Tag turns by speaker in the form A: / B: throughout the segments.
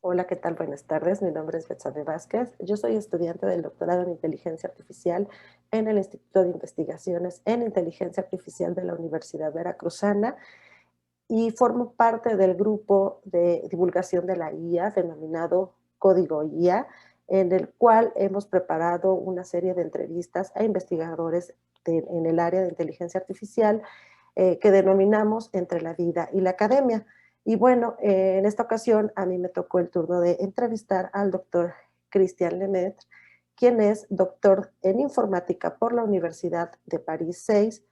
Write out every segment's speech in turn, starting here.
A: Hola, ¿qué tal? Buenas tardes. Mi nombre es Betsabe Vázquez. Yo soy estudiante del doctorado en Inteligencia Artificial en el Instituto de Investigaciones en Inteligencia Artificial de la Universidad Veracruzana y formo parte del grupo de divulgación de la IA denominado Código IA, en el cual hemos preparado una serie de entrevistas a investigadores en el área de inteligencia artificial que denominamos Entre la vida y la academia. Y bueno, en esta ocasión a mí me tocó el turno de entrevistar al doctor Christian Lemaitre, quien es doctor en informática por la Universidad de París 6,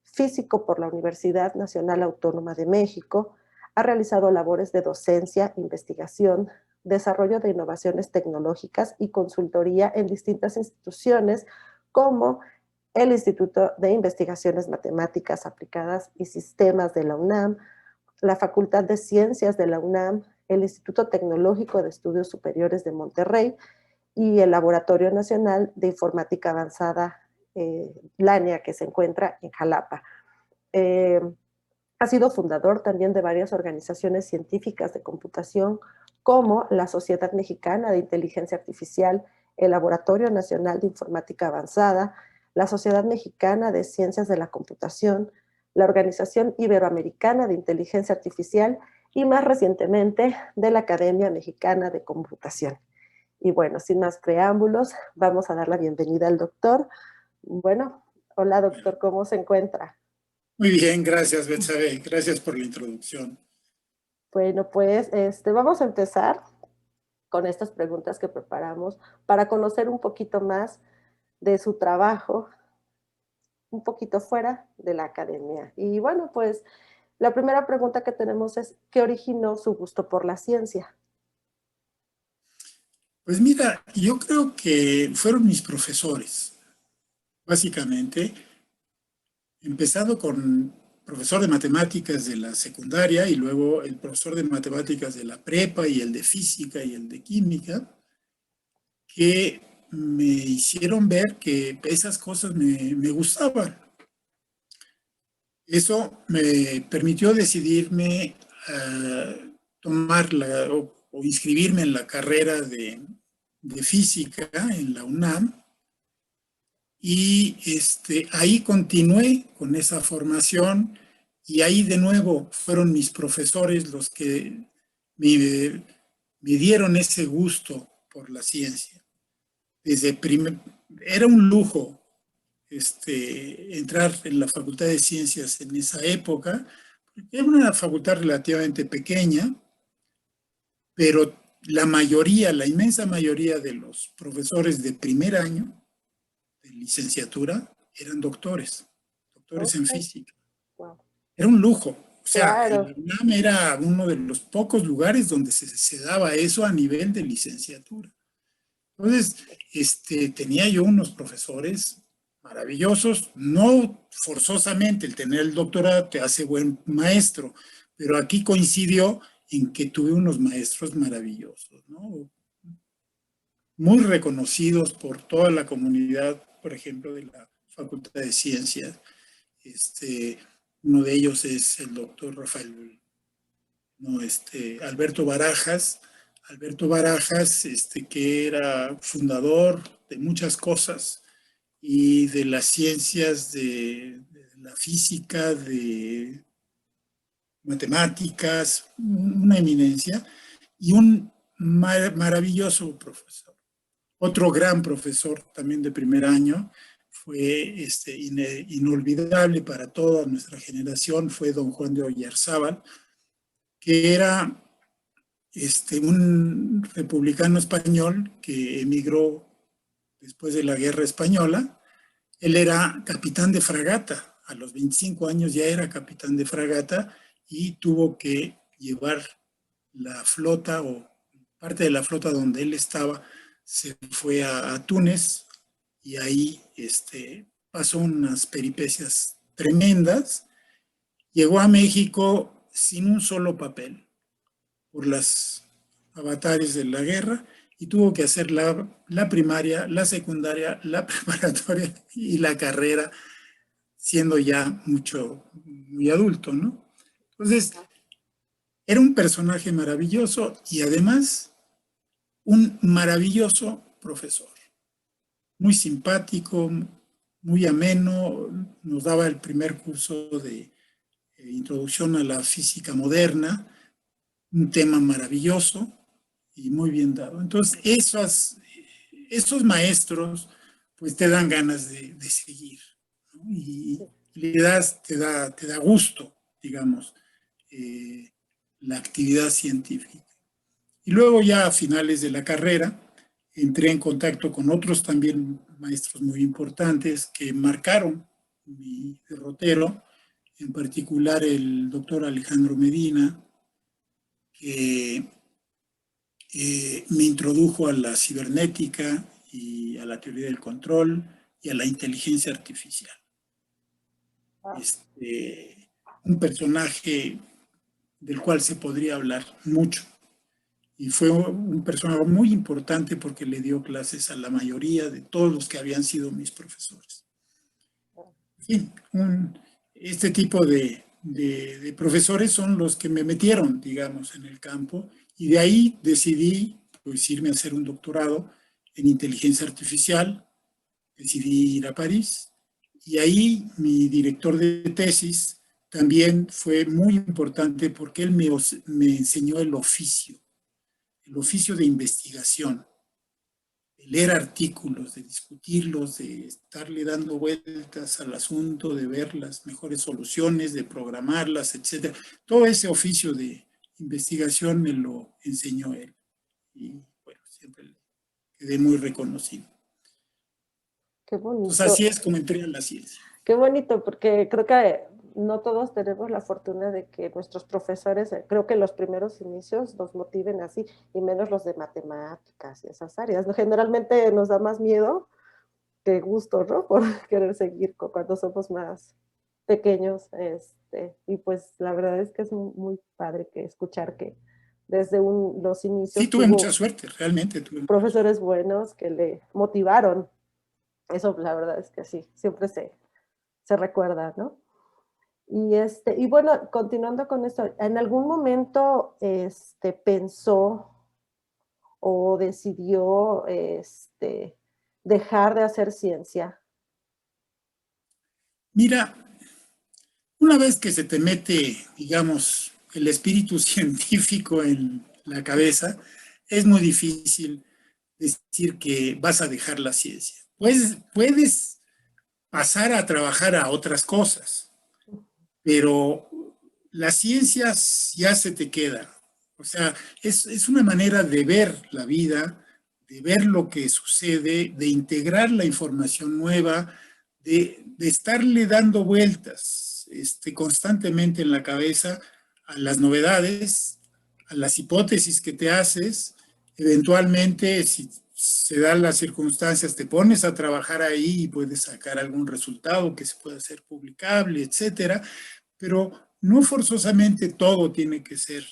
A: físico por la Universidad Nacional Autónoma de México, ha realizado labores de docencia, investigación, desarrollo de innovaciones tecnológicas y consultoría en distintas instituciones como el Instituto de Investigaciones Matemáticas Aplicadas y Sistemas de la UNAM, la Facultad de Ciencias de la UNAM, el Instituto Tecnológico de Estudios Superiores de Monterrey y el Laboratorio Nacional de Informática Avanzada, LANIA, que se encuentra en Jalapa. Eh, Ha sido fundador también de varias organizaciones científicas de computación, como la Sociedad Mexicana de Inteligencia Artificial, el Laboratorio Nacional de Informática Avanzada, la Sociedad Mexicana de Ciencias de la Computación, la Organización Iberoamericana de Inteligencia Artificial y más recientemente de la Academia Mexicana de Computación. Y bueno, sin más preámbulos, vamos a dar la bienvenida al doctor. Bueno, hola doctor, ¿cómo se encuentra?
B: Muy bien, gracias, Betsabe. Gracias por la introducción.
A: Bueno, pues vamos a empezar con estas preguntas que preparamos para conocer un poquito más de su trabajo, un poquito fuera de la academia. Y bueno, pues la primera pregunta que tenemos es, ¿qué originó su gusto por la ciencia?
B: Pues mira, yo creo que fueron mis profesores, básicamente, empezando con profesor de matemáticas de la secundaria y luego el profesor de matemáticas de la prepa y el de física y el de química, que me hicieron ver que esas cosas me gustaban. Eso me permitió decidirme a tomar o inscribirme en la carrera de física en la UNAM y ahí continué con esa formación y ahí de nuevo fueron mis profesores los que me, me dieron ese gusto por la ciencia. Era un lujo entrar en la Facultad de Ciencias en esa época, porque era una facultad relativamente pequeña, pero la mayoría, la inmensa mayoría de los profesores de primer año de licenciatura eran doctores en
A: Ok,
B: física.
A: wow.
B: Era un lujo. O sea,
A: Claro,
B: el UNAM era uno de los pocos lugares donde se daba eso a nivel de licenciatura. Entonces, tenía yo unos profesores maravillosos, no forzosamente el tener el doctorado te hace buen maestro, pero aquí coincidió en que tuve unos maestros maravillosos, ¿no? Muy reconocidos por toda la comunidad, por ejemplo, de la Facultad de Ciencias. Uno de ellos es el doctor Rafael, no, Alberto Barajas, que era fundador de muchas cosas y de las ciencias de la física, de matemáticas, una eminencia y un maravilloso profesor. Otro gran profesor también de primer año fue inolvidable para toda nuestra generación, fue don Juan de Oyarzábal, que era un republicano español que emigró después de la Guerra Española. Él era capitán de fragata, a los 25 años ya era capitán de fragata y tuvo que llevar la flota o parte de la flota donde él estaba, se fue a Túnez y ahí pasó unas peripecias tremendas. Llegó a México sin un solo papel por las avatares de la guerra y tuvo que hacer la primaria, la secundaria, la preparatoria y la carrera, siendo ya muy adulto, ¿no? Entonces, era un personaje maravilloso y además un maravilloso profesor. Muy simpático, muy ameno, nos daba el primer curso de introducción a la física moderna, un tema maravilloso y muy bien dado. Entonces, esos maestros pues te dan ganas de seguir, ¿no? Y te da gusto, digamos, eh, la actividad científica. Y luego ya a finales de la carrera entré en contacto con otros también maestros muy importantes que marcaron mi derrotero, en particular el doctor Alejandro Medina, que me introdujo a la cibernética y a la teoría del control y a la inteligencia artificial. Un personaje del cual se podría hablar mucho. Y fue un personaje muy importante porque le dio clases a la mayoría de todos los que habían sido mis profesores. Sí, este tipo de profesores son los que me metieron, digamos, en el campo, y de ahí decidí pues, irme a hacer un doctorado en inteligencia artificial. Decidí ir a París, y ahí mi director de tesis también fue muy importante porque él me enseñó el oficio de investigación, de leer artículos, de discutirlos, de estarle dando vueltas al asunto, de ver las mejores soluciones, de programarlas, etc. Todo ese oficio de investigación me lo enseñó él. Y bueno, siempre le quedé muy reconocido.
A: Qué bonito.
B: Entonces así es como entré a la ciencia.
A: Qué bonito, porque creo que no todos tenemos la fortuna de que nuestros profesores, creo que los primeros inicios nos motiven así, y menos los de matemáticas y esas áreas, ¿no? Generalmente nos da más miedo que gusto, ¿no? Por querer seguir cuando somos más pequeños. Y pues la verdad es que es muy padre que escuchar que desde los
B: Sí,
A: inicios
B: tuve mucha
A: tuvo
B: suerte, realmente tuve mucha suerte.
A: profesores buenos que le motivaron. Eso la verdad es que sí, siempre se recuerda, ¿no? Y bueno, continuando con esto, ¿en algún momento pensó o decidió dejar de hacer ciencia?
B: Mira, una vez que se te mete, digamos, el espíritu científico en la cabeza, es muy difícil decir que vas a dejar la ciencia. Puedes pasar a trabajar a otras cosas, pero la ciencia ya se te queda. O sea, es una manera de ver la vida, de ver lo que sucede, de integrar la información nueva, de estarle dando vueltas constantemente en la cabeza a las novedades, a las hipótesis que te haces. Eventualmente, si se dan las circunstancias, te pones a trabajar ahí y puedes sacar algún resultado que se pueda hacer publicable, etcétera, pero no forzosamente todo tiene que ser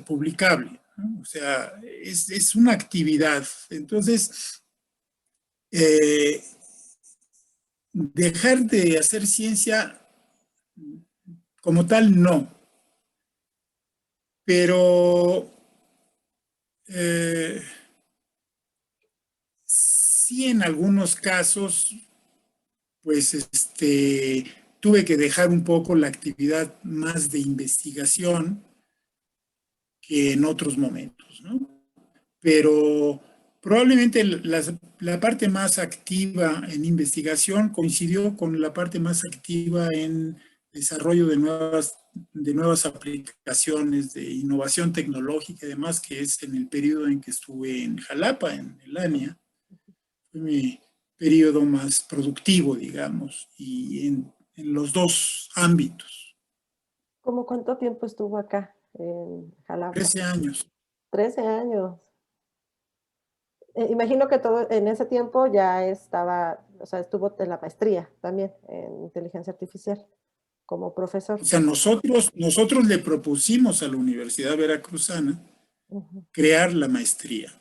B: publicable, ¿no? O sea, es una actividad. Entonces, dejar de hacer ciencia como tal, no. Pero sí, en algunos casos, pues tuve que dejar un poco la actividad más de investigación que en otros momentos, ¿no? Pero probablemente la parte más activa en investigación coincidió con la parte más activa en desarrollo de nuevas aplicaciones, de innovación tecnológica y demás, que es en el periodo en que estuve en Jalapa, en el ANIA. Fue mi periodo más productivo, digamos, y en los dos ámbitos.
A: ¿Cómo cuánto tiempo estuvo acá en Jalapa?
B: 13 años.
A: 13 años. Imagino que todo en ese tiempo ya estaba, o sea, estuvo en la maestría también en inteligencia artificial como profesor.
B: O sea, nosotros le propusimos a la Universidad Veracruzana
A: Ujú.
B: crear la maestría.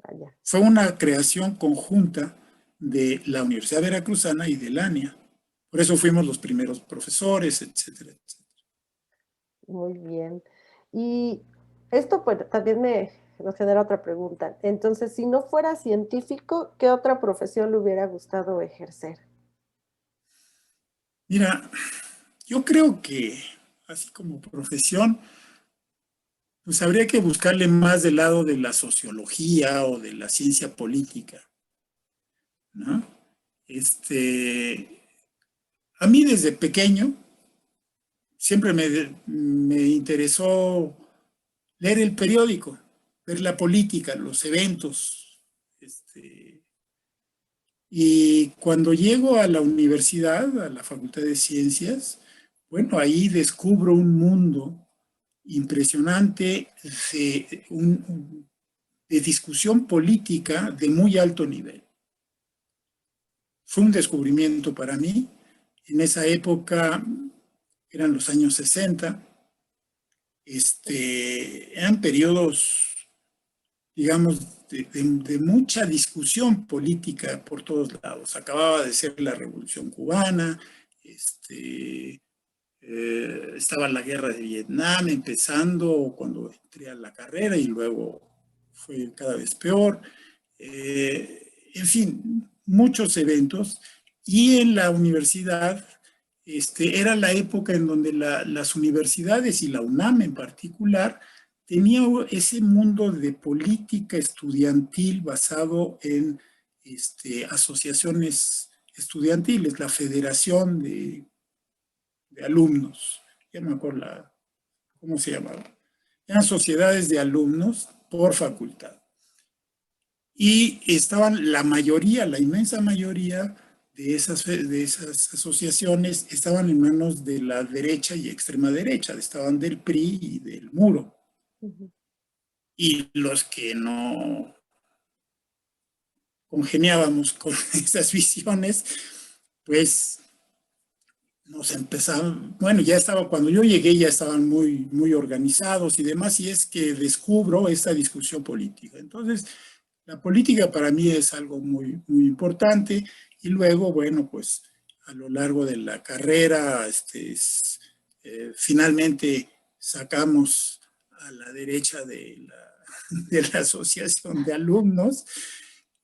A: allá.
B: Fue una creación conjunta de la Universidad Veracruzana y del ANIA. Por eso fuimos los primeros profesores, etcétera, etcétera.
A: Muy bien. Y esto pues también nos genera otra pregunta. Entonces, si no fuera científico, ¿qué otra profesión le hubiera gustado ejercer?
B: Mira, yo creo que así como profesión, pues habría que buscarle más del lado de la sociología o de la ciencia política, ¿no? A mí desde pequeño siempre me interesó leer el periódico, ver la política, los eventos. Y cuando llego a la universidad, a la Facultad de Ciencias, bueno, ahí descubro un mundo impresionante de discusión política de muy alto nivel. Fue un descubrimiento para mí. En esa época, eran los años 60, eran periodos, digamos, de mucha discusión política por todos lados. Acababa de ser la Revolución Cubana, estaba la guerra de Vietnam empezando cuando entré a la carrera y luego fue cada vez peor. En fin, muchos eventos. Y en la universidad, era la época en donde las universidades y la UNAM en particular tenía ese mundo de política estudiantil basado en asociaciones estudiantiles, la Federación de Alumnos, ya no me acuerdo cómo se llamaba, eran sociedades de alumnos por facultad. Y estaban la mayoría, la inmensa mayoría de esas asociaciones estaban en manos de la derecha y extrema derecha, estaban del PRI y del Muro.
A: Ujú.
B: Y los que no congeniábamos con esas visiones, pues nos empezaban, bueno, ya estaba, cuando yo llegué ya estaban muy, muy organizados y demás, y es que descubro esta discusión política. Entonces, la política para mí es algo muy, muy importante, y luego, bueno, pues a lo largo de la carrera, finalmente sacamos a la derecha de la asociación de alumnos,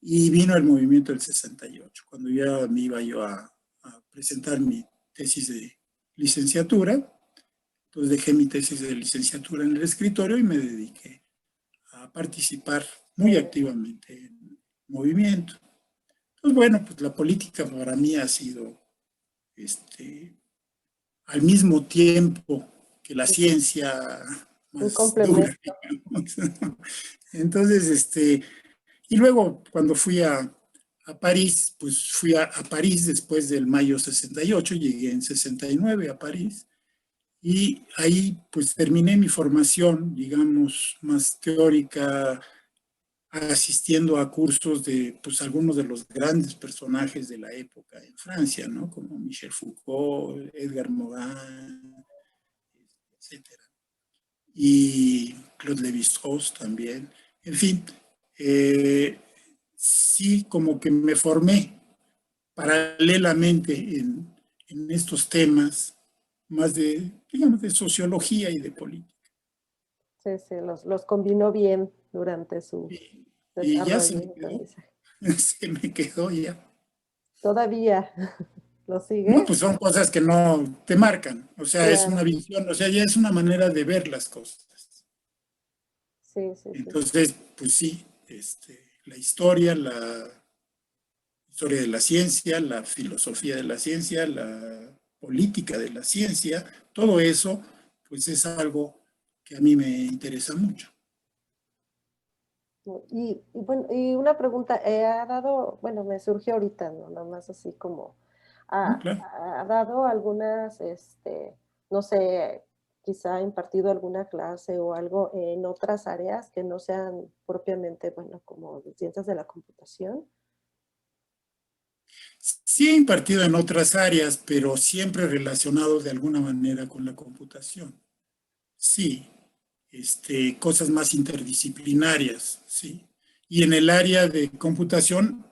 B: y vino el movimiento del 68, cuando ya me iba yo a presentar mi tesis de licenciatura. Entonces dejé mi tesis de licenciatura en el escritorio y me dediqué a participar muy activamente en el movimiento. Pues bueno, pues la política para mí ha sido al mismo tiempo que la ciencia
A: Un
B: más dura.
A: complemento.
B: Entonces, y luego cuando fui a París, pues fui a París después del mayo 68, llegué en 69 a París, y ahí pues terminé mi formación, digamos, más teórica, asistiendo a cursos de pues algunos de los grandes personajes de la época en Francia, ¿no? Como Michel Foucault, Edgar Morin, etcétera. Y Claude Lévi-Strauss también. En fin, sí, como que me formé paralelamente en estos temas más de, digamos, de sociología y de política.
A: Sí, sí, los combinó bien durante su
B: Y ya
A: desarrollo y aprendizaje.
B: se me quedó ya.
A: Todavía lo
B: No,
A: sigue.
B: pues son cosas que no te marcan, o sea, es una
A: Claro,
B: visión, o sea, ya es una manera de ver las cosas.
A: sí, sí, sí.
B: Entonces, pues sí, la historia, la historia de la ciencia, la filosofía de la ciencia, la política de la ciencia, todo eso, pues es algo que a mí me interesa mucho.
A: Bueno, y una pregunta, ha dado, bueno, me surgió ahorita, ¿no? Nada más así como,
B: ¿No? Claro.
A: ha dado algunas, no sé, quizá ha impartido alguna clase o algo en otras áreas que no sean propiamente, bueno, como de ciencias de la computación.
B: Sí he impartido en otras áreas, pero siempre relacionado de alguna manera con la computación. Sí, cosas más interdisciplinarias, sí. Y en el área de computación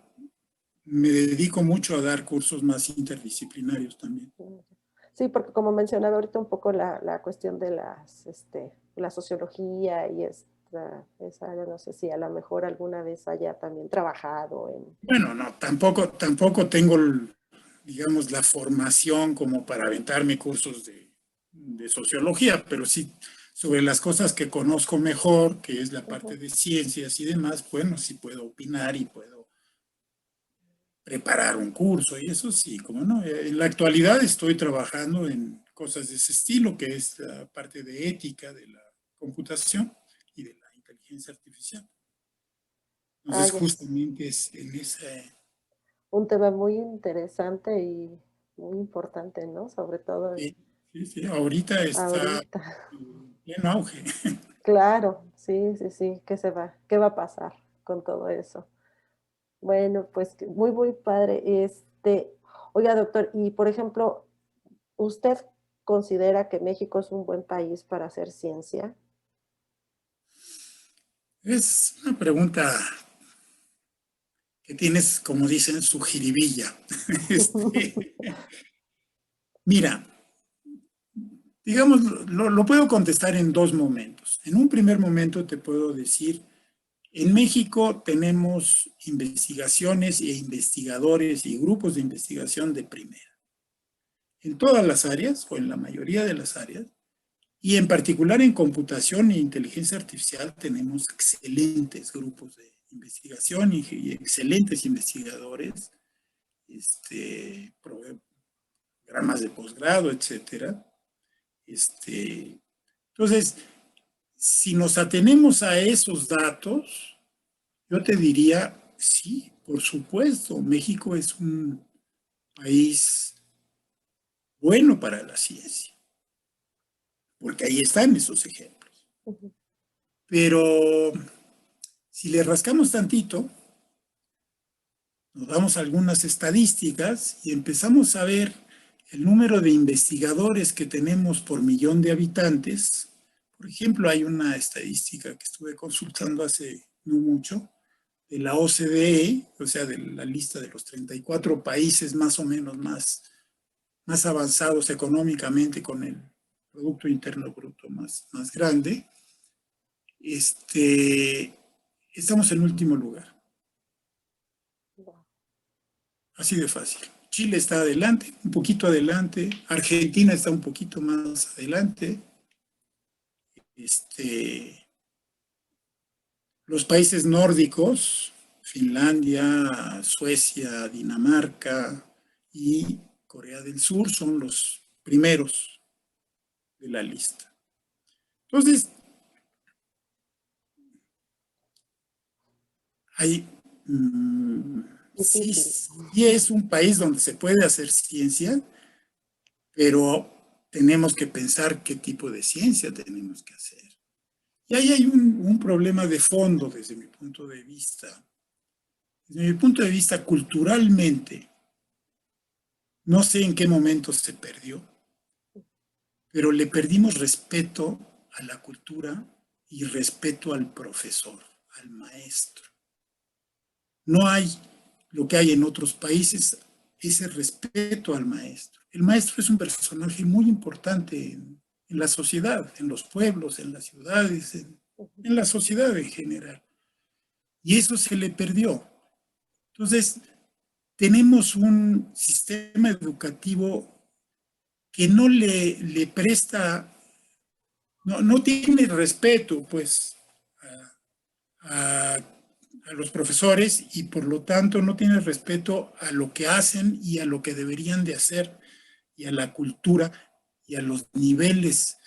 B: me dedico mucho a dar cursos más interdisciplinarios también.
A: Sí, porque como mencionaba ahorita un poco la cuestión de la sociología y esa área, no sé si a lo mejor alguna vez haya también trabajado en...
B: Bueno, no, tampoco tengo, digamos, la formación como para aventarme cursos de sociología, pero sí sobre las cosas que conozco mejor, que es la parte de ciencias y demás, bueno, sí puedo opinar y puedo preparar un curso y eso sí, como no. En la actualidad estoy trabajando en cosas de ese estilo, que es la parte de ética de la computación y de la inteligencia artificial.
A: Ah,
B: Entonces,
A: yes.
B: justamente es en ese...
A: Un tema muy interesante y muy importante, ¿no? Sobre todo
B: Sí, sí, sí, ahorita está
A: ahorita.
B: en pleno auge.
A: Claro, sí, sí, sí, qué va a pasar con todo eso? Bueno, pues muy, muy padre. Oiga, doctor, y por ejemplo, ¿usted considera que México es un buen país para hacer ciencia?
B: Es una pregunta que tienes, como dicen, su jiribilla. Este, mira, digamos, lo puedo contestar en dos momentos. En un primer momento te puedo decir, en México tenemos investigaciones e investigadores y grupos de investigación de primera, en todas las áreas o en la mayoría de las áreas, y en particular en computación e inteligencia artificial tenemos excelentes grupos de investigación y excelentes investigadores, programas de posgrado, etcétera. Entonces, si nos atenemos a esos datos, yo te diría, sí, por supuesto, México es un país bueno para la ciencia, porque ahí están esos ejemplos. Pero si le rascamos tantito, nos damos algunas estadísticas y empezamos a ver el número de investigadores que tenemos por millón de habitantes. Por ejemplo, hay una estadística que estuve consultando hace no mucho, de la OCDE, o sea, de la lista de los 34 países más o menos más avanzados económicamente con el Producto Interno Bruto más grande. Estamos en último lugar. Así de fácil. Chile está adelante, un poquito adelante. Argentina está un poquito más adelante. Los países nórdicos, Finlandia, Suecia, Dinamarca y Corea del Sur son los primeros de la lista. Entonces, hay, sí,
A: Difícil.
B: sí es un país donde se puede hacer ciencia, pero tenemos que pensar qué tipo de ciencia tenemos que hacer. Y ahí hay un problema de fondo desde mi punto de vista. Desde mi punto de vista, culturalmente, no sé en qué momento se perdió, pero le perdimos respeto a la cultura y respeto al profesor, al maestro. No hay lo que hay en otros países, ese respeto al maestro. El maestro es un personaje muy importante en la sociedad, en los pueblos, en las ciudades, en la sociedad en general. Y eso se le perdió. Entonces, tenemos un sistema educativo que no le presta, no tiene respeto, pues, a, a los profesores y por lo tanto no tiene respeto a lo que hacen y a lo que deberían de hacer y a la cultura y a los niveles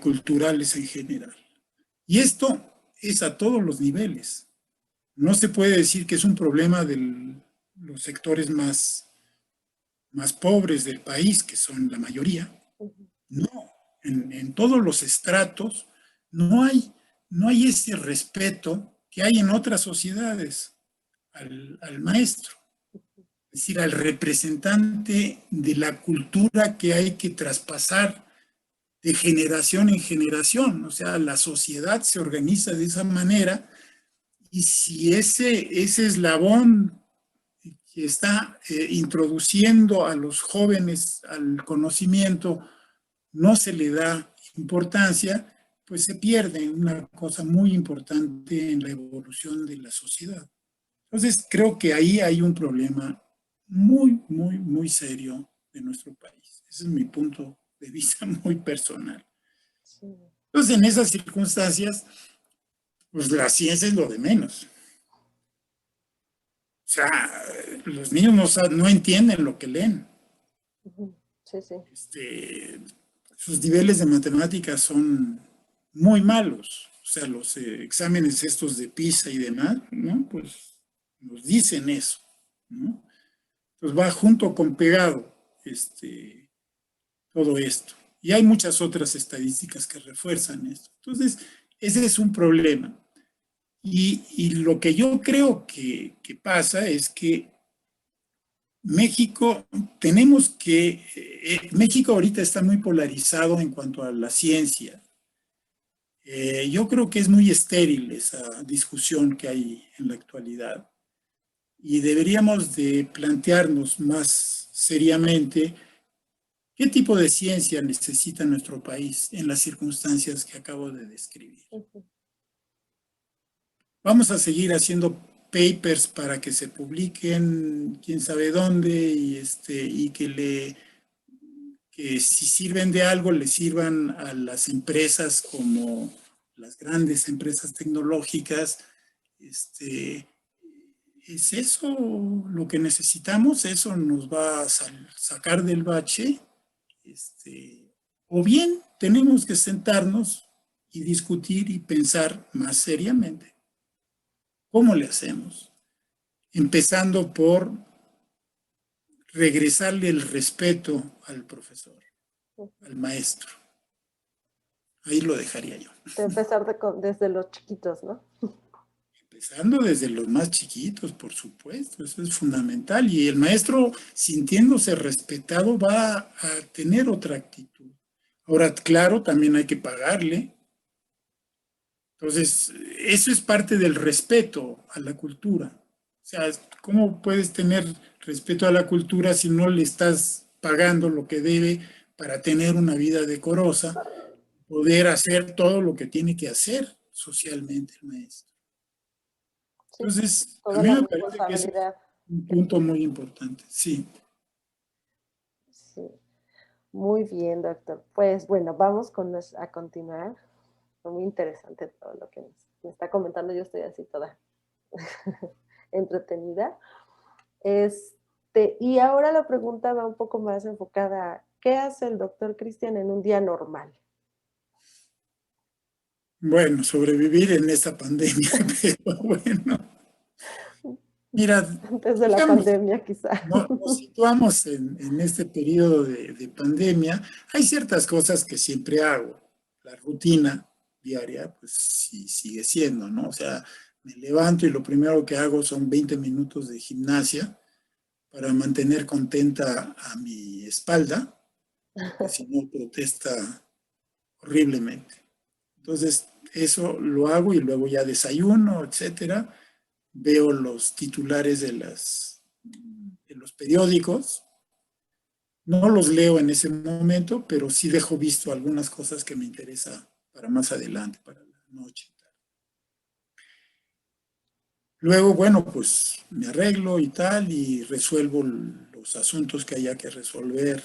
B: culturales en general. Y esto es a todos los niveles. No se puede decir que es un problema de los sectores más pobres del país, que son la mayoría. No, en todos los estratos no hay ese respeto que hay en otras sociedades al maestro, es decir, al representante de la cultura que hay que traspasar de generación en generación. O sea, la sociedad se organiza de esa manera Y si ese eslabón que está introduciendo a los jóvenes al conocimiento no se le da importancia, pues se pierde una cosa muy importante en la evolución de la sociedad. Entonces, creo que ahí hay un problema muy, muy, muy serio de nuestro país. Ese es mi punto de vista muy personal.
A: Sí.
B: Entonces, en esas circunstancias, pues la ciencia es lo de menos. O sea, los niños no entienden lo que leen.
A: Sí, sí.
B: Sus niveles de matemáticas son muy malos. O sea, los exámenes estos de PISA y demás, ¿no? Pues nos dicen eso, ¿no? Pues va junto con pegado todo esto. Y hay muchas otras estadísticas que refuerzan esto. Entonces, ese es un problema. Y lo que yo creo que pasa es que México, México ahorita está muy polarizado en cuanto a la ciencia. Yo creo que es muy estéril esa discusión que hay en la actualidad y deberíamos de plantearnos más seriamente qué tipo de ciencia necesita nuestro país en las circunstancias que acabo de describir. Vamos a seguir haciendo papers para que se publiquen quién sabe dónde y que si sirven de algo le sirvan a las empresas como las grandes empresas tecnológicas. ¿Es eso lo que necesitamos? ¿Eso nos va a sacar del bache? O bien tenemos que sentarnos y discutir y pensar más seriamente. ¿Cómo le hacemos? Empezando por regresarle el respeto al profesor, al maestro. Ahí lo dejaría yo.
A: De empezar desde los chiquitos, ¿no?
B: Empezando desde los más chiquitos, por supuesto, eso es fundamental. Y el maestro, sintiéndose respetado, va a tener otra actitud. Ahora, claro, también hay que pagarle. Entonces, eso es parte del respeto a la cultura. O sea, ¿cómo puedes tener respeto a la cultura si no le estás pagando lo que debe para tener una vida decorosa, poder hacer todo lo que tiene que hacer socialmente el maestro?
A: Sí,
B: Entonces, a
A: toda
B: mí
A: la
B: me parece que es
A: responsabilidad
B: un
A: que
B: punto muy importante, sí.
A: sí. Muy bien, doctor. Pues bueno, vamos a continuar. Fue muy interesante todo lo que me está comentando. Yo estoy así toda entretenida. Y ahora la pregunta va un poco más enfocada a ¿qué hace el doctor Cristian en un día normal?
B: Bueno, sobrevivir en esta pandemia, pero bueno, mira,
A: Antes de la
B: digamos,
A: pandemia, quizá.
B: nos situamos en este periodo de pandemia. Hay ciertas cosas que siempre hago. La rutina diaria, pues sí sigue siendo, ¿no? O sea, me levanto y lo primero que hago son 20 minutos de gimnasia para mantener contenta a mi espalda, porque si no protesta horriblemente. Entonces, eso lo hago y luego ya desayuno, etcétera. Veo los titulares de los periódicos. No los leo en ese momento, pero sí dejo visto algunas cosas que me interesa para más adelante, para la noche. Luego, bueno, pues me arreglo y tal y resuelvo los asuntos que haya que resolver,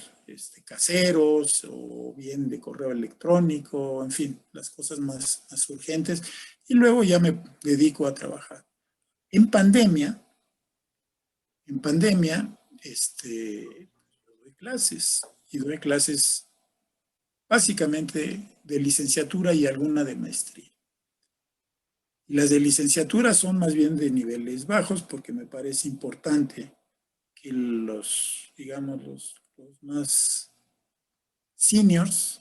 B: caseros o bien de correo electrónico, en fin, las cosas más urgentes. Y luego ya me dedico a trabajar. En pandemia, en pandemia, doy clases y doy clases básicamente de licenciatura y alguna de maestría. Y las de licenciatura son más bien de niveles bajos porque me parece importante que digamos, los más seniors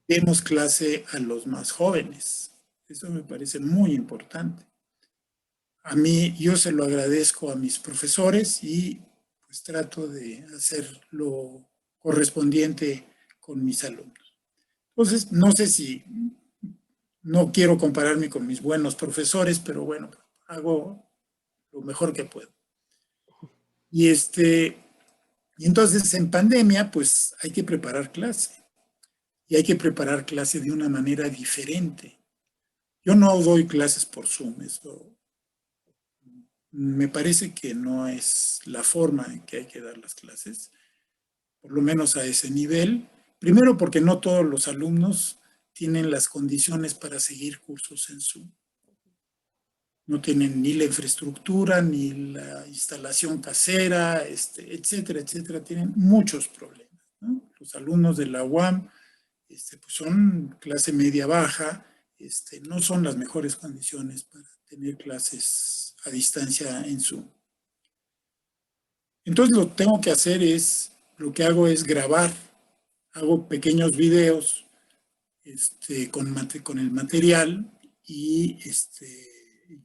B: demos clase a los más jóvenes. Eso me parece muy importante. A mí, yo se lo agradezco a mis profesores y pues trato de hacer lo correspondiente con mis alumnos. Entonces, no sé si, no quiero compararme con mis buenos profesores, pero bueno, hago lo mejor que puedo. Y y entonces en pandemia, pues hay que preparar clase. Y hay que preparar clase de una manera diferente. Yo no doy clases por Zoom, eso me parece que no es la forma en que hay que dar las clases, por lo menos a ese nivel. Primero porque no todos los alumnos tienen las condiciones para seguir cursos en Zoom. No tienen ni la infraestructura, ni la instalación casera, etcétera, etcétera. Tienen muchos problemas, ¿no? Los alumnos de la UAM pues son clase media baja, no son las mejores condiciones para tener clases a distancia en Zoom. Entonces lo que hago es grabar, hago pequeños videos con el material y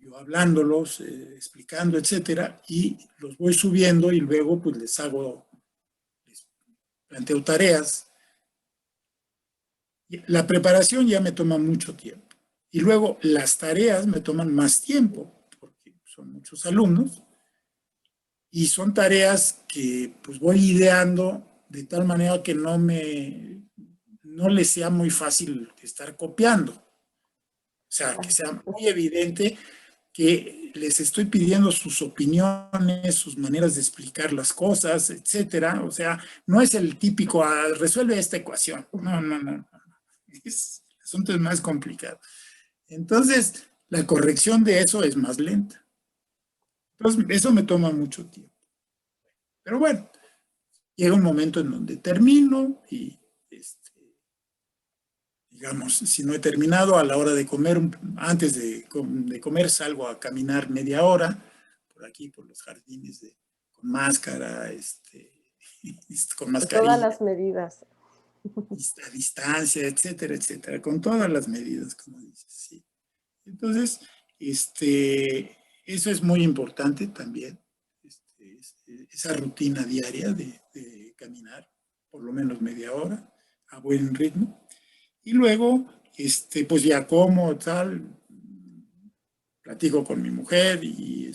B: yo hablándolos, explicando, etcétera, y los voy subiendo y luego pues les planteo tareas. La preparación ya me toma mucho tiempo. Y luego las tareas me toman más tiempo, porque son muchos alumnos, y son tareas que pues voy ideando de tal manera que no les sea muy fácil estar copiando. O sea, que sea muy evidente que les estoy pidiendo sus opiniones, sus maneras de explicar las cosas, etcétera. O sea, no es el típico, resuelve esta ecuación. No, no, no. El asunto es más complicado. Entonces, la corrección de eso es más lenta. Entonces, eso me toma mucho tiempo. Pero bueno, llega un momento en donde termino y, digamos, si no he terminado, a la hora de comer, antes de comer, salgo a caminar media hora por aquí, por los jardines, con máscara, con
A: De todas
B: mascarilla,
A: las medidas.
B: a distancia, etcétera, etcétera, con todas las medidas, como dices, sí. Entonces, eso es muy importante también, esa rutina diaria de caminar, por lo menos media hora, a buen ritmo. Y luego, pues ya como, tal, platico con mi mujer y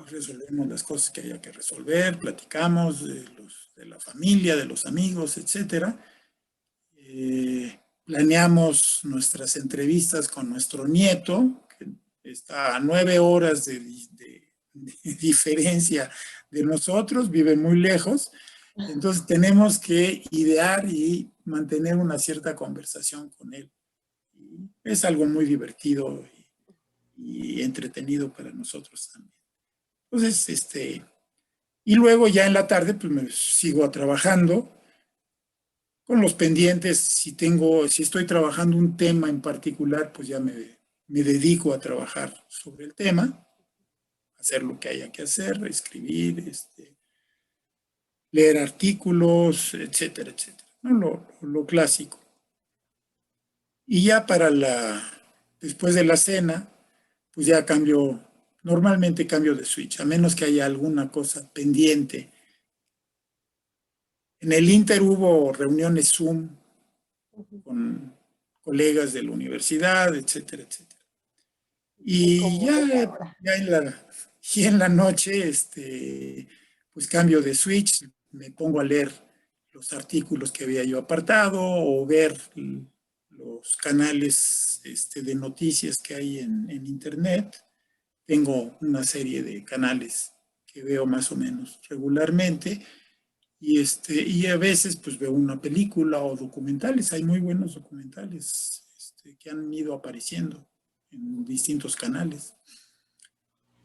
B: resolvemos las cosas que haya que resolver, platicamos de la familia, de los amigos, etcétera. Planeamos nuestras entrevistas con nuestro nieto, que está a 9 horas de diferencia de nosotros, vive muy lejos. Entonces tenemos que idear y mantener una cierta conversación con él. Es algo muy divertido y entretenido para nosotros también. Entonces, y luego ya en la tarde, pues me sigo trabajando con los pendientes. Si estoy trabajando un tema en particular, pues ya me dedico a trabajar sobre el tema, hacer lo que haya que hacer, escribir, leer artículos, etcétera, etcétera, ¿no? Lo clásico. Y ya después de la cena, pues ya normalmente cambio de switch, a menos que haya alguna cosa pendiente. En el Inter hubo reuniones Zoom con colegas de la universidad, etcétera, etcétera. Y en la noche, pues cambio de switch, me pongo a leer los artículos que había yo apartado o ver los canales de noticias que hay en internet. Tengo una serie de canales que veo más o menos regularmente y a veces pues veo una película o documentales. Hay muy buenos documentales que han ido apareciendo en distintos canales.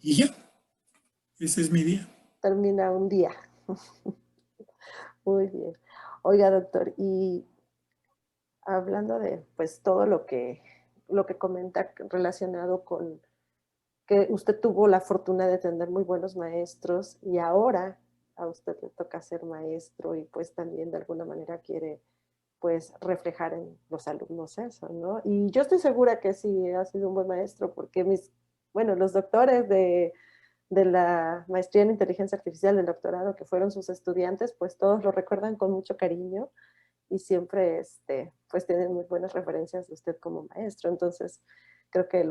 B: Y ya, ese es mi día.
A: Termina un día. Muy bien. Oiga, doctor, y hablando de pues todo lo que comenta relacionado con que usted tuvo la fortuna de tener muy buenos maestros y ahora a usted le toca ser maestro y pues también de alguna manera quiere pues reflejar en los alumnos eso, ¿no? Y yo estoy segura que sí ha sido un buen maestro porque bueno, los doctores de la maestría en inteligencia artificial, del doctorado, que fueron sus estudiantes, pues todos lo recuerdan con mucho cariño y siempre pues tienen muy buenas referencias de usted como maestro. Entonces, creo que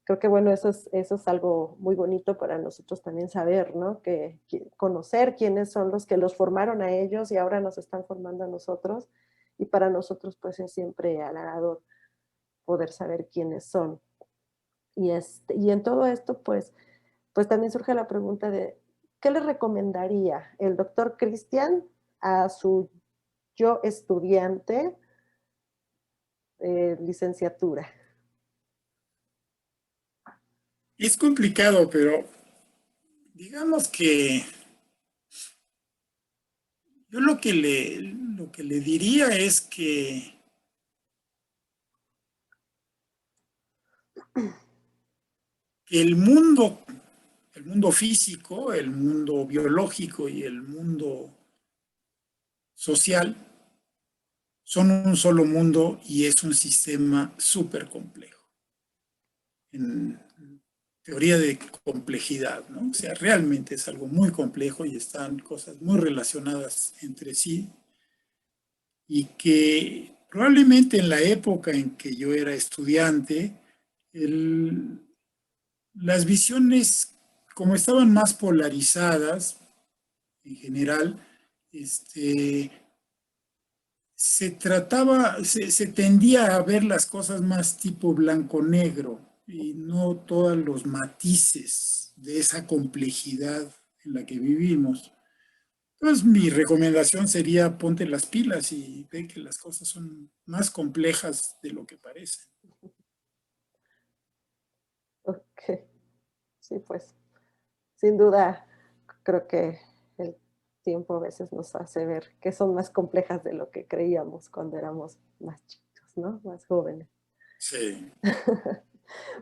A: creo que bueno, eso es algo muy bonito para nosotros también saber, ¿no? Que conocer quiénes son los que los formaron a ellos y ahora nos están formando a nosotros. Y para nosotros pues es siempre halagador poder saber quiénes son. Y en todo esto pues también surge la pregunta de, ¿qué le recomendaría el doctor Cristian a su yo estudiante licenciatura?
B: Es complicado, pero digamos que yo lo que le diría es que el mundo físico, el mundo biológico y el mundo social son un solo mundo y es un sistema súper complejo. En teoría de complejidad, ¿no? O sea, realmente es algo muy complejo y están cosas muy relacionadas entre sí y que probablemente en la época en que yo era estudiante, el, las visiones, como estaban más polarizadas en general, este, se tendía a ver las cosas más tipo blanco-negro y no todos los matices de esa complejidad en la que vivimos. Entonces, mi recomendación sería ponte las pilas y ve que las cosas son más complejas de lo que parecen.
A: Ok, sí, pues sin duda creo que el tiempo a veces nos hace ver que son más complejas de lo que creíamos cuando éramos más chicos, ¿no? Más jóvenes.
B: Sí.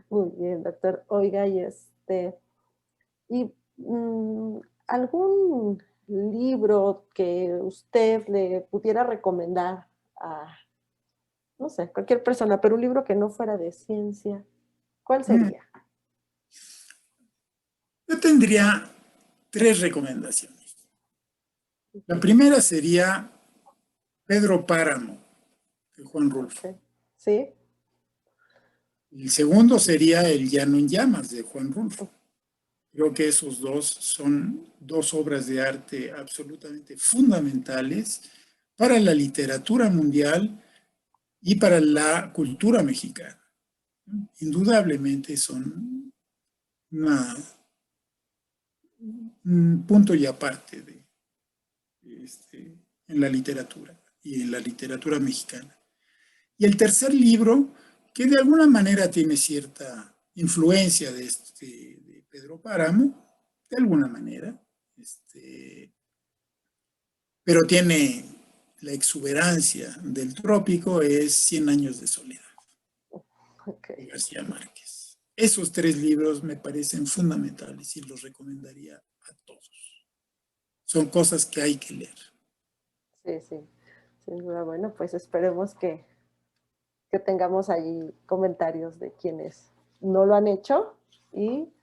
A: Muy bien, doctor. Oiga, y algún libro que usted le pudiera recomendar a, no sé, cualquier persona, pero un libro que no fuera de ciencia, ¿cuál
B: Mm,
A: sería?
B: Yo tendría tres recomendaciones. La primera sería Pedro Páramo, de Juan Rulfo.
A: Ok. ¿Sí?
B: El segundo sería El Llano en Llamas, de Juan Rulfo. Creo que esos dos son dos obras de arte absolutamente fundamentales para la literatura mundial y para la cultura mexicana. Indudablemente son una, un punto y aparte en la literatura y en la literatura mexicana. Y el tercer libro, que de alguna manera tiene cierta influencia de Pedro Páramo, de alguna manera, pero tiene la exuberancia del trópico, es Cien años de soledad,
A: Ok.
B: de García Márquez. Esos tres libros me parecen fundamentales y los recomendaría a todos. Son cosas que hay que leer.
A: Sí, sí. Sin duda, bueno, pues esperemos que tengamos allí comentarios de quienes no lo han hecho y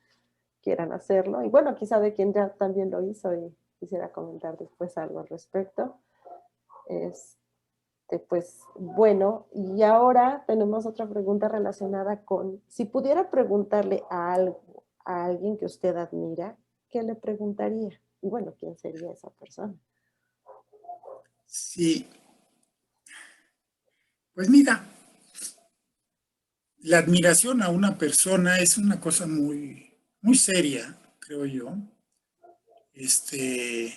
A: quieran hacerlo. Y bueno, quizá de quien ya también lo hizo y quisiera comentar después algo al respecto. Pues bueno, y ahora tenemos otra pregunta relacionada con, si pudiera preguntarle a algo, a alguien que usted admira, ¿qué le preguntaría? Y bueno, ¿quién sería esa persona?
B: Sí, pues mira, la admiración a una persona es una cosa muy seria, creo yo. Este,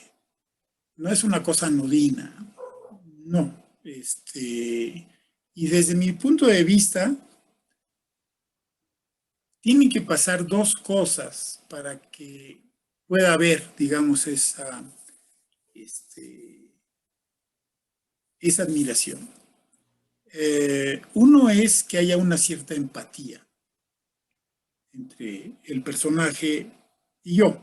B: no es una cosa anodina, no. Y desde mi punto de vista, tienen que pasar dos cosas para que pueda haber, digamos, este, esa admiración. Uno es que haya una cierta empatía entre el personaje y yo.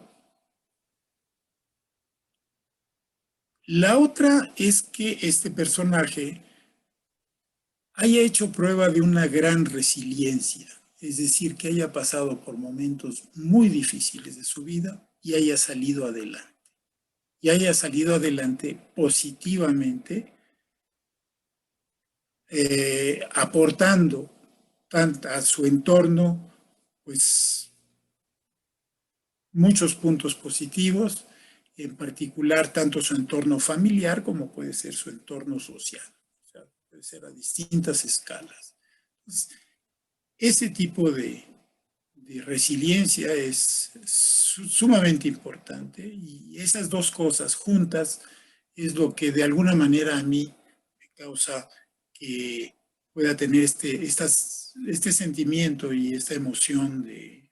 B: La otra es que este personaje haya hecho prueba de una gran resiliencia, es decir, que haya pasado por momentos muy difíciles de su vida y haya salido adelante. Y haya salido adelante positivamente aportando a su entorno, pues, muchos puntos positivos, en particular tanto su entorno familiar como puede ser su entorno social. O sea, puede ser a distintas escalas. Entonces, ese tipo de resiliencia es sumamente importante, y esas dos cosas juntas es lo que de alguna manera a mí me causa que pueda tener este sentimiento y esta emoción de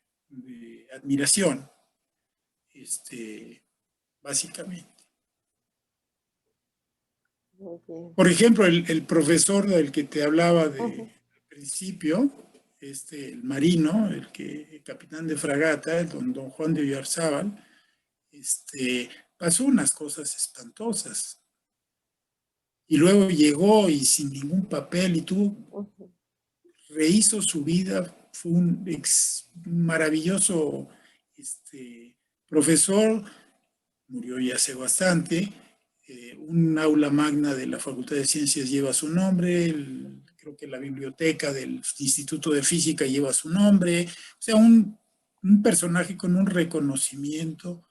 B: admiración, básicamente.
A: Muy bien.
B: Por ejemplo, el profesor del que te hablaba
A: Ujú.
B: al principio, el marino, el capitán de fragata, el don Juan de Oyarzábal, pasó unas cosas espantosas. Y luego llegó y sin ningún papel y rehizo su vida. Fue un maravilloso profesor, murió ya hace bastante. Un aula magna de la Facultad de Ciencias lleva su nombre, creo que la biblioteca del Instituto de Física lleva su nombre. O sea, un personaje con un reconocimiento,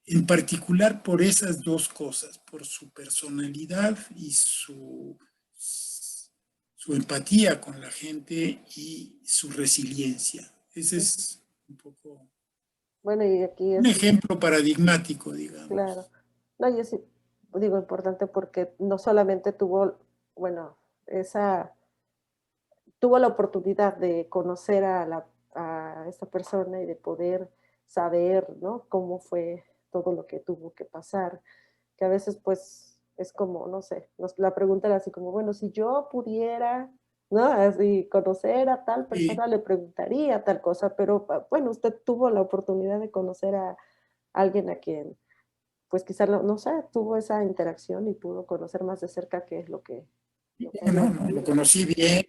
B: en particular por esas dos cosas, por su personalidad y su empatía con la gente y su resiliencia. Ese es un poco
A: Bueno, y aquí
B: un
A: es,
B: ejemplo paradigmático,
A: claro.
B: digamos.
A: No, yo sí digo importante porque no solamente tuvo, bueno, esa, tuvo la oportunidad de conocer a esta persona y de poder saber, ¿no? Cómo fue todo lo que tuvo que pasar, que a veces pues es como, no sé, la pregunta era así como, bueno, si yo pudiera, ¿no? Así conocer a tal
B: Y,
A: persona, le preguntaría tal cosa, pero bueno, usted tuvo la oportunidad de conocer a alguien a quien, pues quizás, no sé, tuvo esa interacción y pudo conocer más de cerca qué es lo que había
B: no, lo
A: vivido.
B: conocí bien.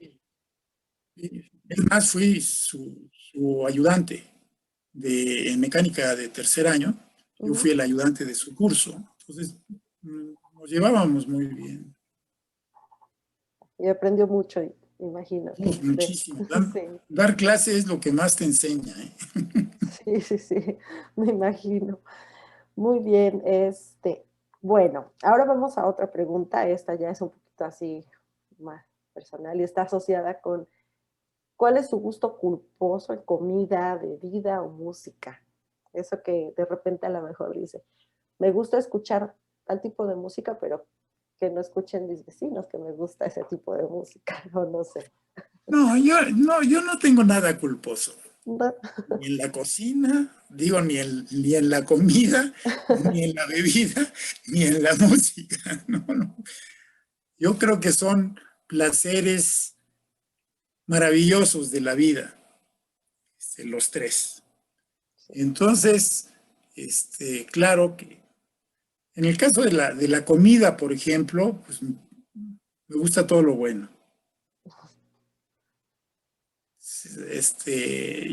B: Es más, fui su ayudante en mecánica de tercer año. Yo
A: Ujú.
B: fui el ayudante de su curso. Entonces, nos llevábamos muy bien.
A: Y aprendió mucho, imagino.
B: Muchísimo.
A: Sí,
B: Dar clase es lo que más te enseña, ¿eh?
A: sí, sí, sí, me imagino. Muy bien, bueno, ahora vamos a otra pregunta. Esta ya es un poquito así más personal y está asociada con ¿cuál es su gusto culposo en comida, bebida o música? Eso que de repente a lo mejor dice, me gusta escuchar tal tipo de música, pero que no escuchen mis vecinos, que me gusta ese tipo de música, o no sé.
B: No, yo no tengo nada culposo.
A: No.
B: Ni en la cocina, digo, ni en la comida, ni en la bebida, ni en la música. No, no. Yo creo que son placeres maravillosos de la vida, los tres.
A: Sí.
B: Entonces, claro que en el caso de la comida, por ejemplo, pues me gusta todo lo bueno.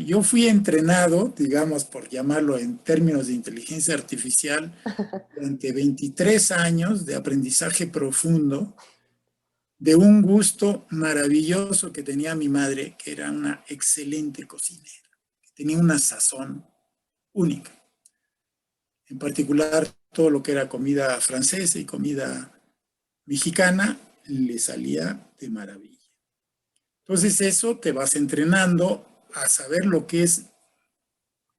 B: Yo fui entrenado, digamos, por llamarlo en términos de inteligencia artificial, durante 23 años de aprendizaje profundo, de un gusto maravilloso que tenía mi madre, que era una excelente cocinera, que tenía una sazón única. En particular, todo lo que era comida francesa y comida mexicana le salía de maravilla. Entonces eso te vas entrenando a saber lo que es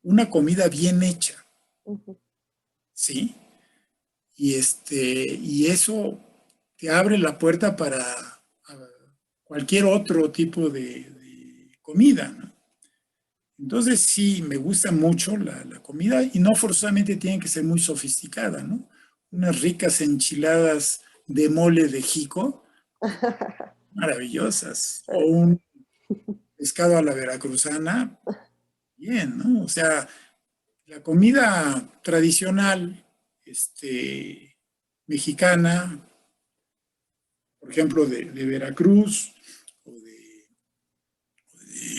B: una comida bien hecha,
A: Ujú.
B: ¿sí? Y eso te abre la puerta para cualquier otro tipo de comida, ¿no? Entonces sí, me gusta mucho la comida, y no forzosamente tiene que ser muy sofisticada, ¿no? Unas ricas enchiladas de mole de jico, maravillosas, o un pescado a la veracruzana, bien, ¿no? O sea, la comida tradicional, mexicana, por ejemplo, de Veracruz o de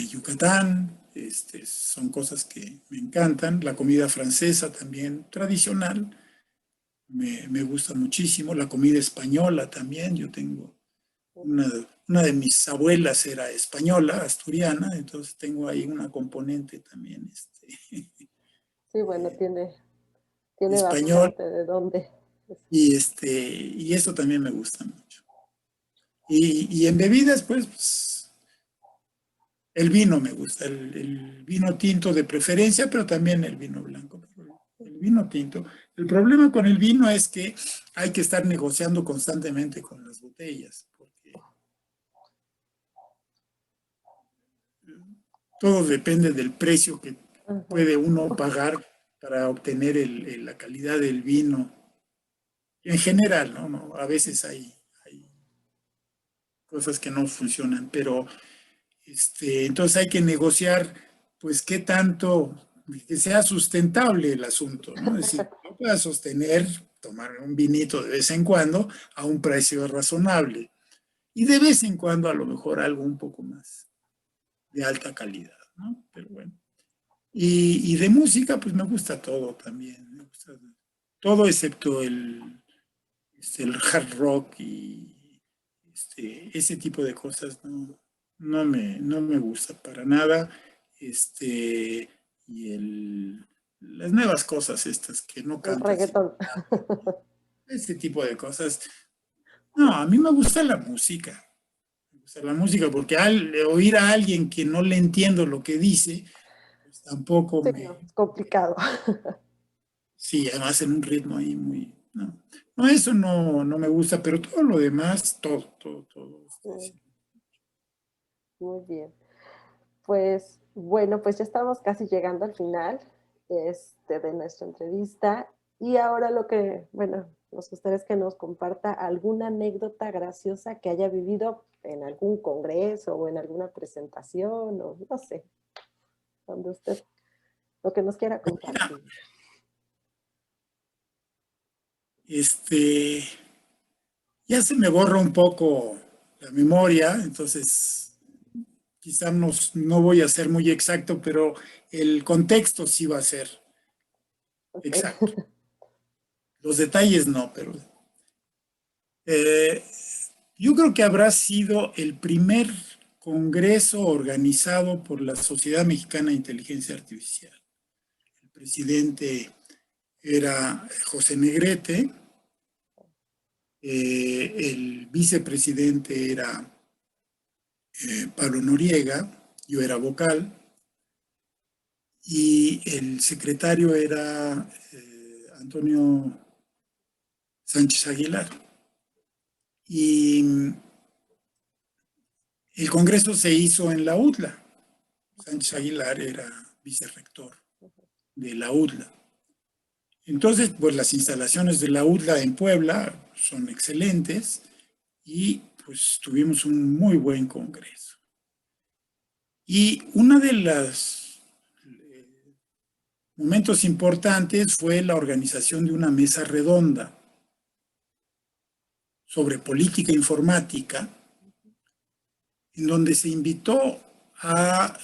B: Yucatán, son cosas que me encantan. La comida francesa también, tradicional, me gusta muchísimo. La comida española también, yo tengo una de mis abuelas era española, asturiana, entonces tengo ahí una componente también
A: Sí, bueno, tiene
B: español,
A: bastante de dónde.
B: y eso también me gusta mucho. Y en bebidas, pues el vino me gusta, el vino tinto de preferencia, pero también el vino blanco. El vino tinto. El problema con el vino es que hay que estar negociando constantemente con las botellas, porque todo depende del precio que
A: Ajá.
B: puede uno pagar para obtener la calidad del vino. En general, ¿no? A veces hay cosas que no funcionan, pero entonces hay que negociar, pues, qué tanto, que sea sustentable el asunto, ¿no? Es decir, que pueda sostener, tomar un vinito de vez en cuando a un precio razonable. Y de vez en cuando a lo mejor algo un poco más de alta calidad, ¿no? Pero bueno. Y de música, pues me gusta todo también. Me gusta todo excepto el hard rock y ese tipo de cosas no me gusta para nada. Y las nuevas cosas estas que no
A: El
B: cantan, sino
A: reggaetón.
B: ese tipo de cosas. No, a mí me gusta la música. Me gusta la música porque al oír a alguien que no le entiendo lo que dice, pues tampoco
A: Sí, no, es complicado.
B: sí, además en un ritmo ahí muy, no, no, eso no me gusta, pero todo lo demás, todo. Sí.
A: Muy bien. Pues bueno, pues ya estamos casi llegando al final de nuestra entrevista y ahora lo que, bueno, nos gustaría es que nos comparta alguna anécdota graciosa que haya vivido en algún congreso o en alguna presentación o no sé, donde usted, lo que nos quiera
B: Mira,
A: compartir.
B: este, ya se me borra un poco la memoria, entonces quizá no voy a ser muy exacto, pero el contexto sí va a ser
A: Ok.
B: exacto. Los detalles no, pero eh, yo creo que habrá sido el primer congreso organizado por la Sociedad Mexicana de Inteligencia Artificial. El presidente era José Negrete, el vicepresidente era Pablo Noriega, yo era vocal, y el secretario era Antonio Sánchez Aguilar. Y el congreso se hizo en la UDLA. Sánchez Aguilar era vicerrector de la UDLA. Entonces, pues las instalaciones de la UDLA en Puebla son excelentes y pues tuvimos un muy buen congreso. Y uno de los momentos importantes fue la organización de una mesa redonda sobre política informática, en donde se invitó a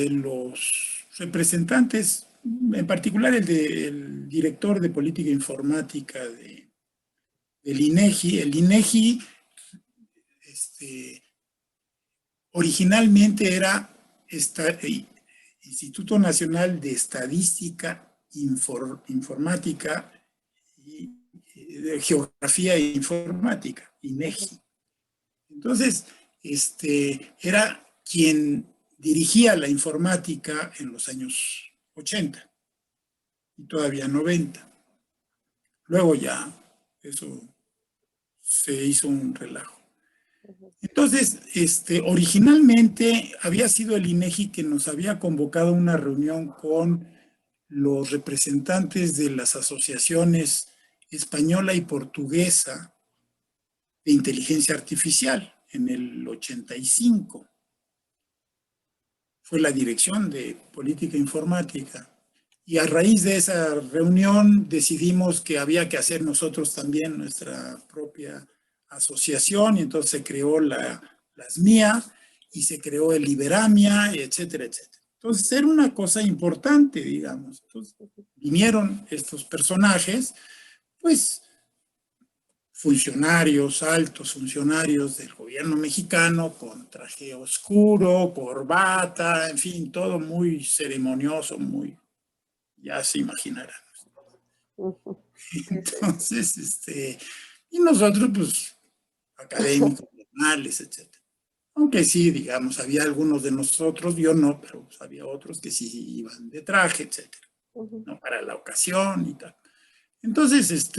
B: los representantes, en particular el director de política informática del INEGI. El INEGI originalmente era Instituto Nacional de Estadística Informática y de Geografía e Informática, INEGI. Entonces, era quien dirigía la informática en los años 80 y todavía 90. Luego ya eso se hizo un relajo. Entonces, originalmente había sido el INEGI que nos había convocado a una reunión con los representantes de las asociaciones española y portuguesa de inteligencia artificial en el 85. Fue la dirección de política informática. Y a raíz de esa reunión decidimos que había que hacer nosotros también nuestra propia asociación y entonces se creó la SMIA y se creó el Iberamia, etcétera, etcétera. Entonces era una cosa importante, digamos. Entonces vinieron estos personajes, pues funcionarios, altos funcionarios del gobierno mexicano con traje oscuro, corbata, en fin, todo muy ceremonioso, muy, ya se imaginarán.
A: Ujú. Sí, sí.
B: Entonces, y nosotros, pues, académicos, normales, etcétera. Aunque sí, digamos, había algunos de nosotros, yo no, pero pues, había otros que sí iban de traje, etcétera,
A: Ujú.
B: ¿no? Para la ocasión y tal. Entonces,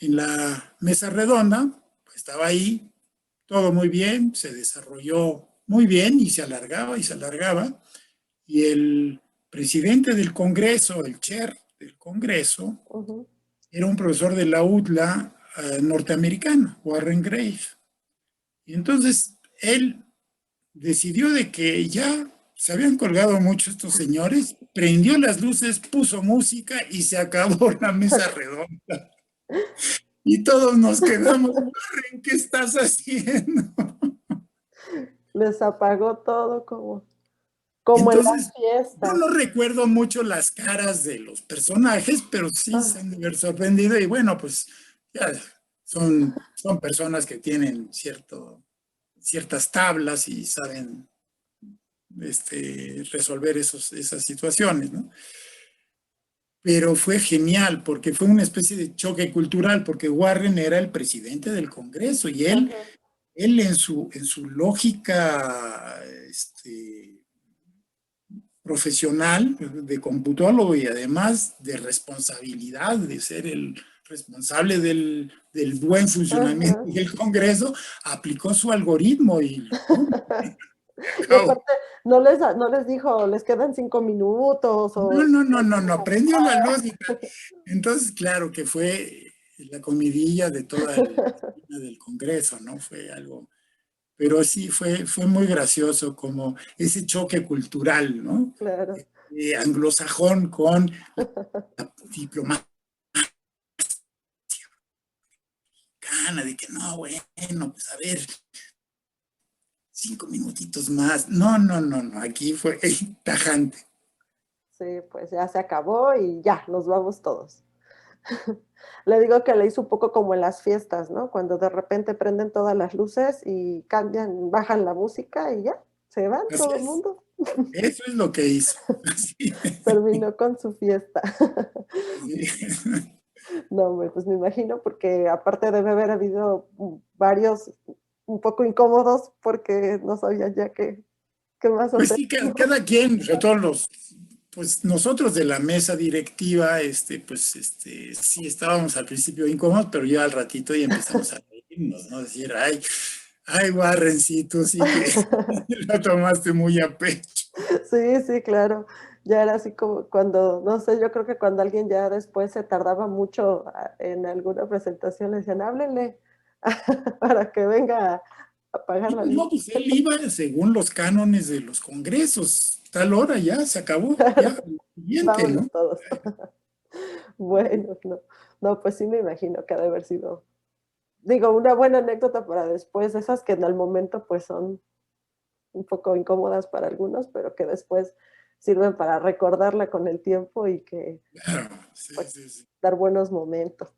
B: en la mesa redonda, pues, estaba ahí, todo muy bien, se desarrolló muy bien y se alargaba y se alargaba. Y el presidente del Congreso, el chair del Congreso,
A: Ujú.
B: era un profesor de la UTLA norteamericano, Warren Graves. Y entonces él decidió de que ya se habían colgado mucho estos señores, prendió las luces, puso música y se acabó la mesa redonda. Y todos nos quedamos, Warren, ¿qué estás haciendo?
A: Les apagó todo como en las
B: Entonces, yo
A: fiestas.
B: no recuerdo mucho las caras de los personajes, pero sí se
A: Ah,
B: han de haber sorprendido y bueno, pues ya son personas que tienen ciertas tablas y saben resolver esas situaciones, ¿no? Pero fue genial porque fue una especie de choque cultural, porque Warren era el presidente del Congreso y
A: ajá.
B: él en su lógica profesional de computólogo y además de responsabilidad, de ser el responsable del buen funcionamiento
A: Ajá.
B: del Congreso, aplicó su algoritmo y ¡pum!
A: Y aparte, no les dijo, les quedan 5 minutos
B: No,
A: o
B: no, no, no, no, aprendió la lógica. Entonces, claro que fue la comidilla de toda la del Congreso, ¿no? Fue algo, pero sí fue muy gracioso como ese choque cultural, ¿no?
A: claro.
B: Anglosajón con diplomática, de que no, bueno, pues a ver, 5 minutitos más. No, no, no, no, aquí fue tajante.
A: Sí, pues ya se acabó y ya, nos vamos todos. Le digo que le hizo un poco como en las fiestas, ¿no? Cuando de repente prenden todas las luces y cambian, bajan la música y ya, se van
B: Así
A: todo el
B: es.
A: mundo.
B: Eso es lo que hizo. Así
A: Terminó con su fiesta.
B: es.
A: No, hombre, pues me imagino, porque aparte debe haber habido varios un poco incómodos porque no sabían ya qué más
B: Pues
A: hacer,
B: sí,
A: ¿no?
B: cada quien, sobre todo pues nosotros de la mesa directiva, pues sí estábamos al principio incómodos, pero ya al ratito ya empezamos a reírnos, ¿no? Decir, ay, Warrencito, sí que lo tomaste muy a pecho.
A: Sí, sí, claro. Ya era así como cuando, no sé, yo creo que cuando alguien ya después se tardaba mucho en alguna presentación, le decían, háblenle para que venga a apagar
B: Y
A: la
B: pues
A: luz.
B: no, pues él iba según los cánones de los congresos, tal hora ya se acabó, ya,
A: Claro,
B: siguiente, ¿no?
A: vámonos todos. Bueno, no, no, pues sí me imagino que ha de haber sido, digo, una buena anécdota para después, esas que en el momento pues son un poco incómodas para algunos, pero que después sirven para recordarla con el tiempo y que
B: Claro, sí,
A: pues
B: sí, sí.
A: dar buenos momentos.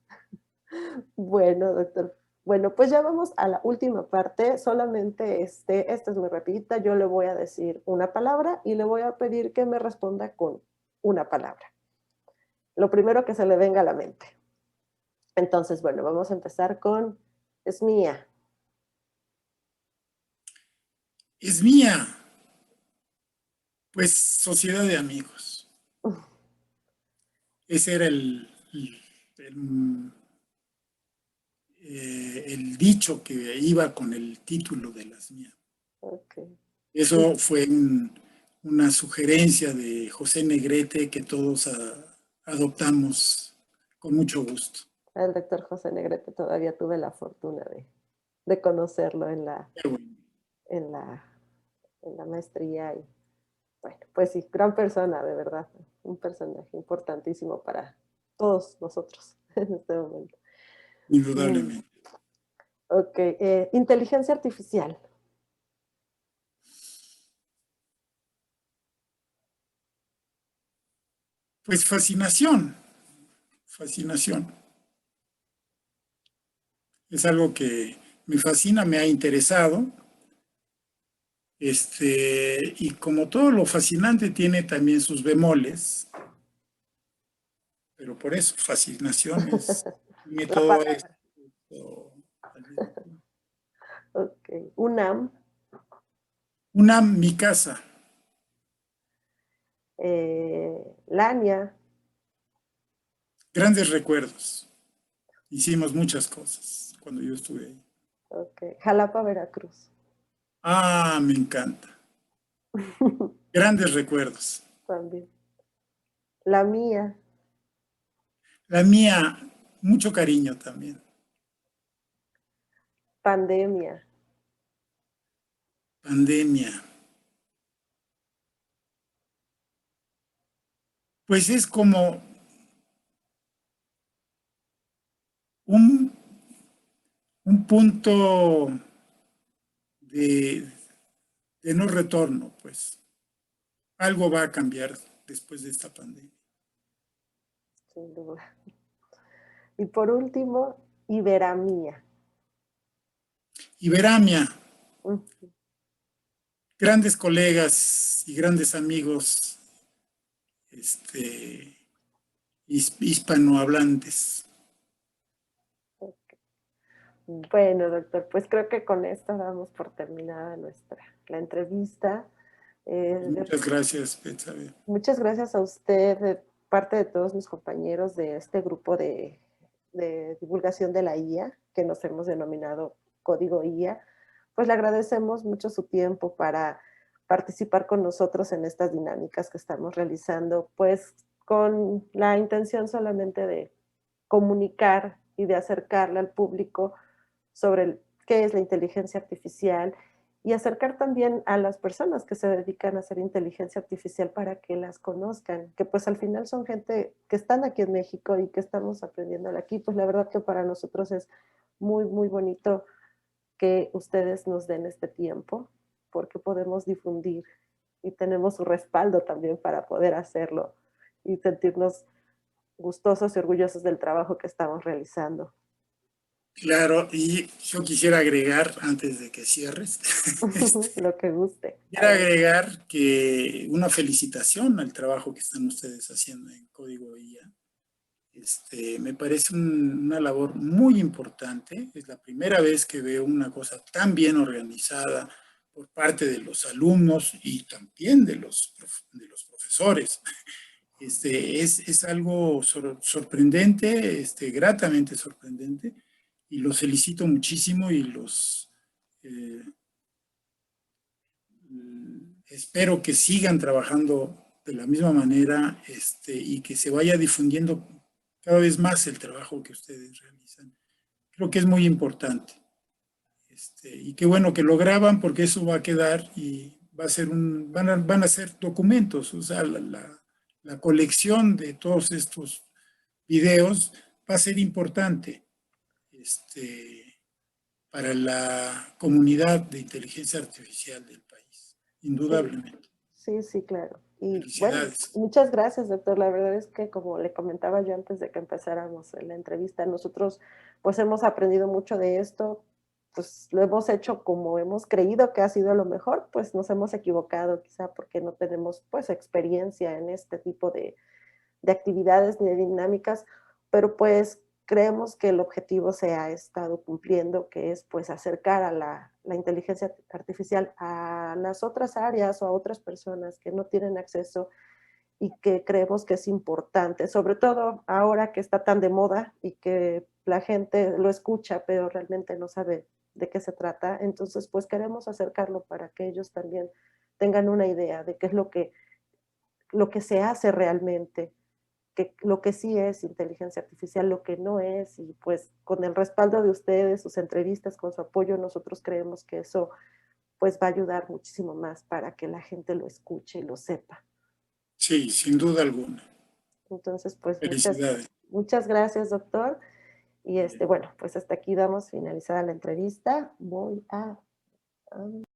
A: Bueno, doctor. Bueno, pues ya vamos a la última parte. Solamente esta es mi rapidita. Yo le voy a decir una palabra y le voy a pedir que me responda con una palabra. Lo primero que se le venga a la mente. Entonces, bueno, vamos a empezar con es mía.
B: Es mía, pues sociedad de amigos. Ese era el, el dicho que iba con el título de las mías.
A: Ok.
B: Eso fue una sugerencia de José Negrete que todos adoptamos con mucho gusto.
A: El doctor José Negrete todavía tuve la fortuna de conocerlo
B: Qué bueno.
A: en la, en la maestría y bueno, pues sí, gran persona, de verdad, un personaje importantísimo para todos nosotros en este momento. Mm,
B: Indudablemente.
A: ok, inteligencia artificial.
B: Pues fascinación, fascinación. Es algo que me fascina, me ha interesado. Y como todo lo fascinante tiene también sus bemoles, pero por eso fascinación es, tiene
A: La
B: todo
A: palabra.
B: esto al mismo tiempo.
A: Ok. UNAM,
B: Mi casa,
A: Lania,
B: grandes recuerdos. Hicimos muchas cosas cuando yo estuve ahí.
A: ok. Jalapa, Veracruz.
B: Ah, me encanta. Grandes recuerdos.
A: También. La mía,
B: La mía, mucho cariño también.
A: pandemia.
B: Pandemia. Pues es como un, un punto de, de no retorno, pues. Algo va a cambiar después de esta pandemia.
A: Sin duda. Y por último, Iberamía.
B: Iberamia,
A: Mm,
B: grandes colegas y grandes amigos este, hispanohablantes.
A: ok. Bueno, doctor, pues creo que con esto damos por terminada la entrevista.
B: Muchas gracias, Betsabe.
A: Muchas gracias a usted, de parte de todos mis compañeros de este grupo de divulgación de la IA, que nos hemos denominado Código IA. Pues le agradecemos mucho su tiempo para participar con nosotros en estas dinámicas que estamos realizando, pues con la intención solamente de comunicar y de acercarle al público sobre qué es la inteligencia artificial y acercar también a las personas que se dedican a hacer inteligencia artificial para que las conozcan, que pues al final son gente que están aquí en México y que estamos aprendiendo aquí. Pues la verdad que para nosotros es muy, muy bonito que ustedes nos den este tiempo porque podemos difundir y tenemos su respaldo también para poder hacerlo y sentirnos gustosos y orgullosos del trabajo que estamos realizando.
B: Claro, y yo quisiera agregar, antes de que cierres,
A: Lo que guste.
B: quisiera agregar que una felicitación al trabajo que están ustedes haciendo en Código IA. Me parece una labor muy importante. Es la primera vez que veo una cosa tan bien organizada por parte de los alumnos y también de los profesores. Es algo sorprendente, gratamente sorprendente, y los felicito muchísimo y eh, espero que sigan trabajando de la misma manera y que se vaya difundiendo cada vez más el trabajo que ustedes realizan. Creo que es muy importante. Y qué bueno que lo graban porque eso va a quedar y va a ser van a ser documentos, o sea, la colección de todos estos videos va a ser importante para la comunidad de inteligencia artificial del país,
A: Sí,
B: indudablemente.
A: sí, sí, claro. Y bueno,
B: Felicidades.
A: muchas gracias, doctor. La verdad es que como le comentaba yo antes de que empezáramos la entrevista, nosotros pues hemos aprendido mucho de esto, pues lo hemos hecho como hemos creído que ha sido lo mejor, pues nos hemos equivocado quizá porque no tenemos pues experiencia en este tipo de actividades ni de dinámicas, pero pues creemos que el objetivo se ha estado cumpliendo, que es pues acercar a la inteligencia artificial a las otras áreas o a otras personas que no tienen acceso y que creemos que es importante, sobre todo ahora que está tan de moda y que la gente lo escucha, pero realmente no sabe de qué se trata. Entonces, pues queremos acercarlo para que ellos también tengan una idea de qué es lo que se hace realmente, que lo que sí es inteligencia artificial, lo que no es, y pues con el respaldo de ustedes, sus entrevistas, con su apoyo, nosotros creemos que eso pues va a ayudar muchísimo más para que la gente lo escuche y lo sepa.
B: Sí, sin duda alguna.
A: Entonces, pues
B: Felicidades.
A: muchas gracias, doctor. Y
B: Bien.
A: bueno, pues hasta aquí damos finalizada la entrevista. Voy a